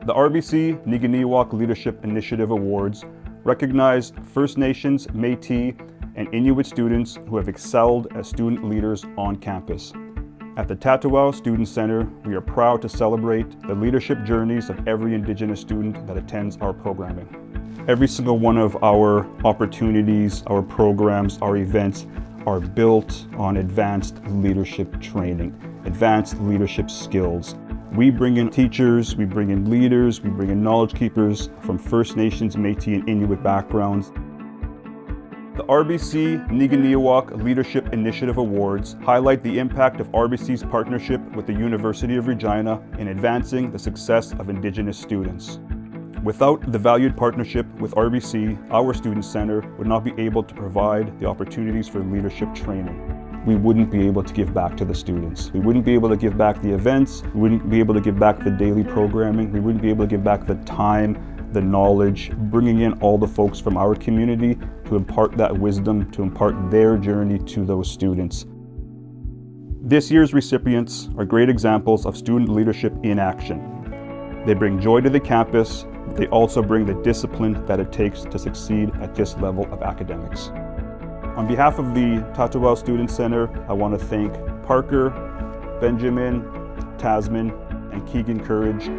The RBC Neekaneewak Leadership Initiative Awards recognize First Nations, Métis, and Inuit students who have excelled as student leaders on campus. At the ta-tawâw Student Center, we are proud to celebrate the leadership journeys of every Indigenous student that attends our programming. Every single one of our opportunities, our programs, our events are built on advanced leadership training, advanced leadership skills. We bring in teachers, we bring in leaders, we bring in knowledge keepers from First Nations, Métis, and Inuit backgrounds. The RBC Neekaneewak Leadership Initiative Awards highlight the impact of RBC's partnership with the University of Regina in advancing the success of Indigenous students. Without the valued partnership with RBC, our Student Center would not be able to provide the opportunities for leadership training. We wouldn't be able to give back to the students. We wouldn't be able to give back the events. We wouldn't be able to give back the daily programming. We wouldn't be able to give back the time, the knowledge, bringing in all the folks from our community to impart that wisdom, to impart their journey to those students. This year's recipients are great examples of student leadership in action. They bring joy to the campus. They also bring the discipline that it takes to succeed at this level of academics. On behalf of the ta-tawâw Student Center, I want to thank Parker, Benjamin, Tasman, and Keegan Courage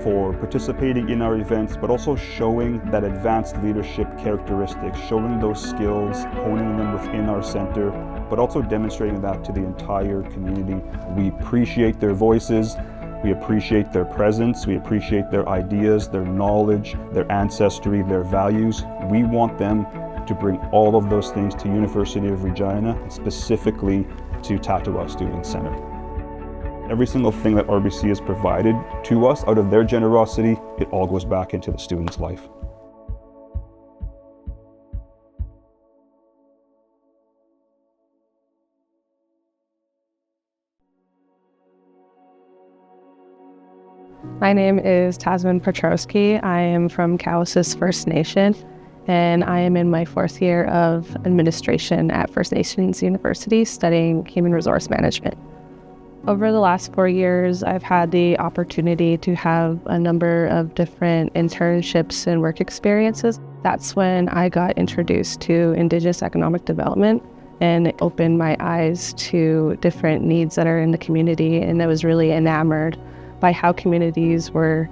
for participating in our events, but also showing that advanced leadership characteristics, showing those skills, honing them within our center, but also demonstrating that to the entire community. We appreciate their voices, we appreciate their presence, we appreciate their ideas, their knowledge, their ancestry, their values. We want them to bring all of those things to University of Regina, and specifically to ta-tawâw Student Center. Every single thing that RBC has provided to us out of their generosity, it all goes back into the student's life. My name is Tasman Petrowski. I am from Cowessess First Nation, and I am in my 4th year of administration at First Nations University studying human resource management. Over the last 4 years, I've had the opportunity to have a number of different internships and work experiences. That's when I got introduced to Indigenous economic development, and it opened my eyes to different needs that are in the community, and I was really enamored by how communities were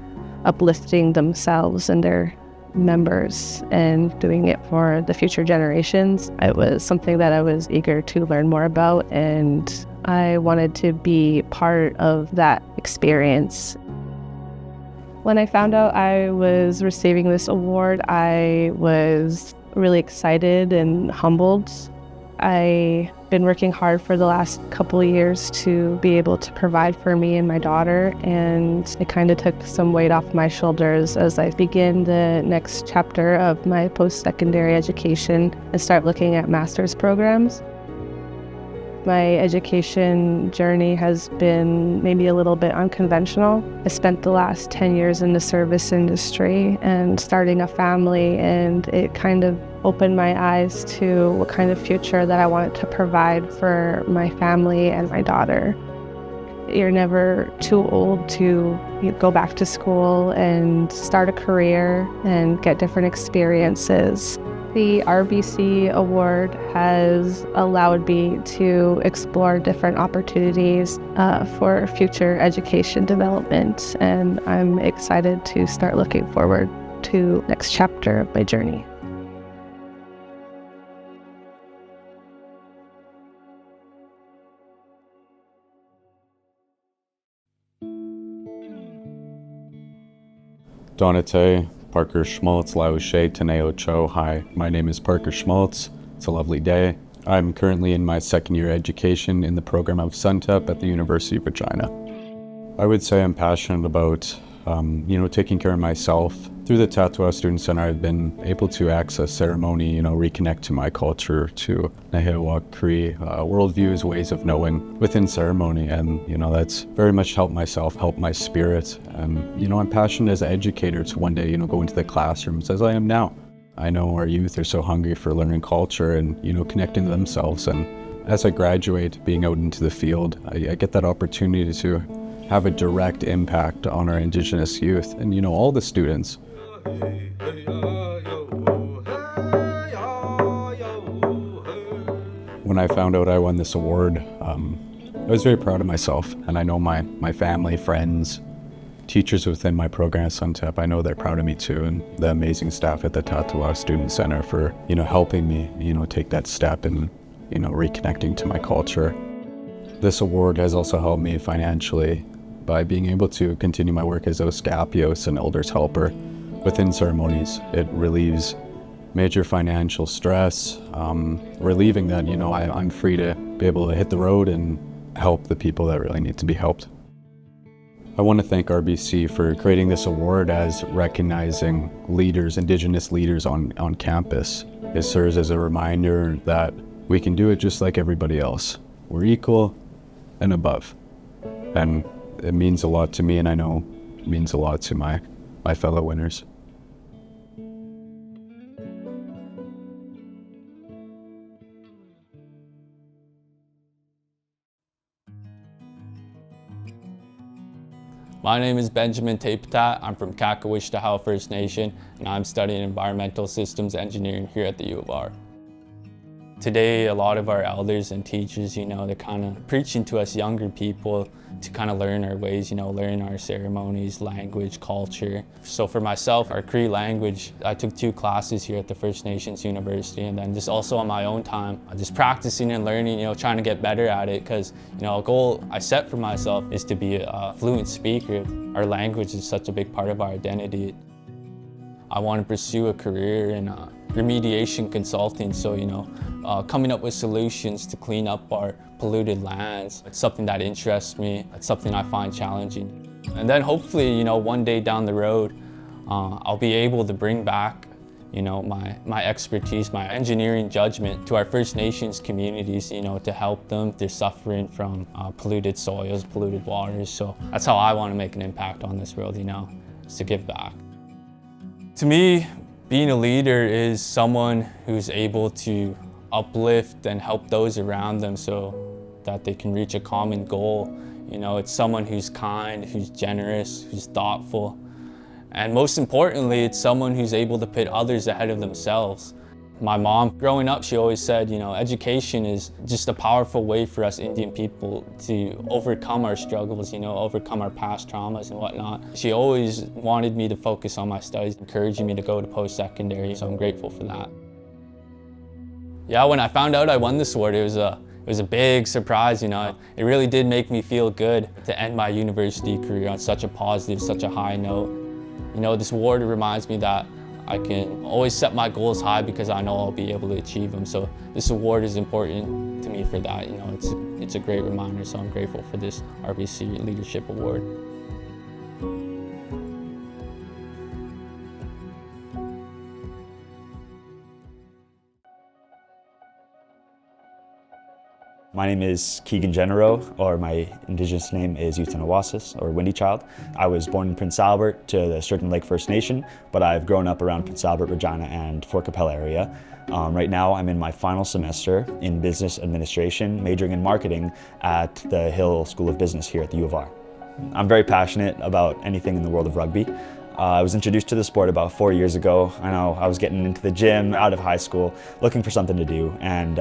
uplifting themselves and their members and doing it for the future generations. It was something that I was eager to learn more about, and I wanted to be part of that experience. When I found out I was receiving this award, I was really excited and humbled. I've been working hard for the last couple of years to be able to provide for me and my daughter, and it kind of took some weight off my shoulders as I begin the next chapter of my post-secondary education and start looking at master's programs. My education journey has been maybe a little bit unconventional. I spent the last 10 years in the service industry and starting a family, and it kind of opened my eyes to what kind of future that I wanted to provide for my family and my daughter. You're never too old to go back to school and start a career and get different experiences. The RBC Award has allowed me to explore different opportunities for future education development, and I'm excited to start looking forward to the next chapter of my journey. Donate, Parker Schmaltz, Laushe, Taneo Cho. Hi, my name is Parker Schmaltz. It's a lovely day. I'm currently in my 2nd year education in the program of SUNTEP at the University of Regina. I would say I'm passionate about, taking care of myself. Through the ta-tawâw Student Center, I've been able to access ceremony, reconnect to my culture, to Neekaneewak Cree worldviews, ways of knowing within ceremony. And, that's very much helped myself, helped my spirit. And, I'm passionate as an educator to one day, go into the classrooms as I am now. I know our youth are so hungry for learning culture and, connecting to themselves. And as I graduate, being out into the field, I get that opportunity to have a direct impact on our Indigenous youth and, you know, all the students. When I found out I won this award, I was very proud of myself, and I know my family, friends, teachers within my program at Suntep, I know they're proud of me too, and the amazing staff at the ta-tawâw Student Center for, you know, helping me, you know, take that step and, you know, reconnecting to my culture. This award has also helped me financially by being able to continue my work as Oskapios and Elders Helper within ceremonies. It relieves major financial stress, relieving that, you know, I'm free to be able to hit the road and help the people that really need to be helped. I want to thank RBC for creating this award as recognizing leaders, Indigenous leaders on campus. It serves as a reminder that we can do it just like everybody else. We're equal and above. And it means a lot to me, and I know it means a lot to my fellow winners. My name is Benjamin Tapetat. I'm from ta-tawâw First Nation, and I'm studying environmental systems engineering here at the U of R. Today, a lot of our elders and teachers, you know, they're kind of preaching to us younger people to kind of learn our ways, you know, learn our ceremonies, language, culture. So for myself, our Cree language, I took 2 classes here at the First Nations University, and then just also on my own time, just practicing and learning, you know, trying to get better at it, because, you know, a goal I set for myself is to be a fluent speaker. Our language is such a big part of our identity. I want to pursue a career in remediation consulting, so, you know, coming up with solutions to clean up our polluted lands. It's something that interests me. It's something I find challenging. And then hopefully, you know, one day down the road, I'll be able to bring back, you know, my expertise, my engineering judgment to our First Nations communities, you know, to help them. They're suffering from polluted soils, polluted waters. So that's how I want to make an impact on this world, you know, is to give back. To me, being a leader is someone who's able to uplift and help those around them so that they can reach a common goal. You know, it's someone who's kind, who's generous, who's thoughtful. And most importantly, it's someone who's able to put others ahead of themselves. My mom, growing up, she always said, you know, education is just a powerful way for us Indian people to overcome our struggles, you know, overcome our past traumas and whatnot. She always wanted me to focus on my studies, encouraging me to go to post-secondary, so I'm grateful for that. Yeah, when I found out I won this award, it was a big surprise, you know. It really did make me feel good to end my university career on such a positive, such a high note. You know, this award reminds me that I can always set my goals high because I know I'll be able to achieve them. So this award is important to me for that. You know, it's a great reminder, so I'm grateful for this RBC Leadership Award. My name is Keegan Genero, or my Indigenous name is Utanawasis, or Windy Child. I was born in Prince Albert to the Sturgeon Lake First Nation, but I've grown up around Prince Albert, Regina, and Fort Capel area. Right now I'm in my final semester in business administration, majoring in marketing at the Hill School of Business here at the U of R. I'm very passionate about anything in the world of rugby. I was introduced to the sport about 4 years ago. I know I was getting into the gym out of high school, looking for something to do, and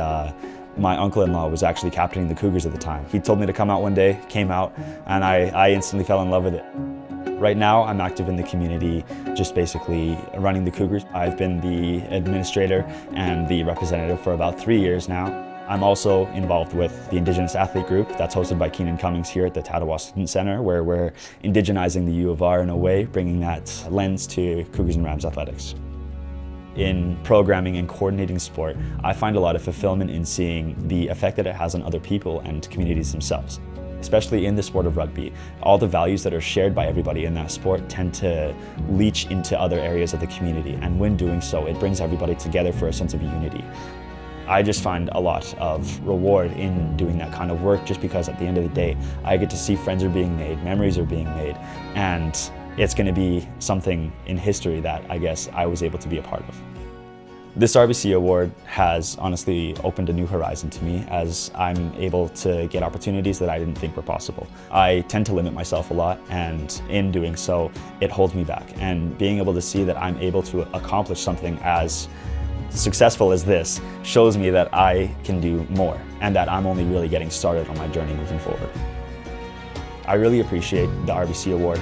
my uncle-in-law was actually captaining the Cougars at the time. He told me to come out one day, came out, and I instantly fell in love with it. Right now, I'm active in the community, just basically running the Cougars. I've been the administrator and the representative for about 3 years now. I'm also involved with the Indigenous athlete group that's hosted by Keenan Cummings here at the ta-tawâw Student Center, where we're indigenizing the U of R in a way, bringing that lens to Cougars and Rams athletics. In programming and coordinating sport, I find a lot of fulfillment in seeing the effect that it has on other people and communities themselves. Especially in the sport of rugby, all the values that are shared by everybody in that sport tend to leach into other areas of the community, and when doing so, it brings everybody together for a sense of unity. I just find a lot of reward in doing that kind of work, just because at the end of the day, I get to see friends are being made, memories are being made, and it's going to be something in history that I guess I was able to be a part of. This RBC award has honestly opened a new horizon to me as I'm able to get opportunities that I didn't think were possible. I tend to limit myself a lot, and in doing so, it holds me back. And being able to see that I'm able to accomplish something as successful as this shows me that I can do more and that I'm only really getting started on my journey moving forward. I really appreciate the RBC award.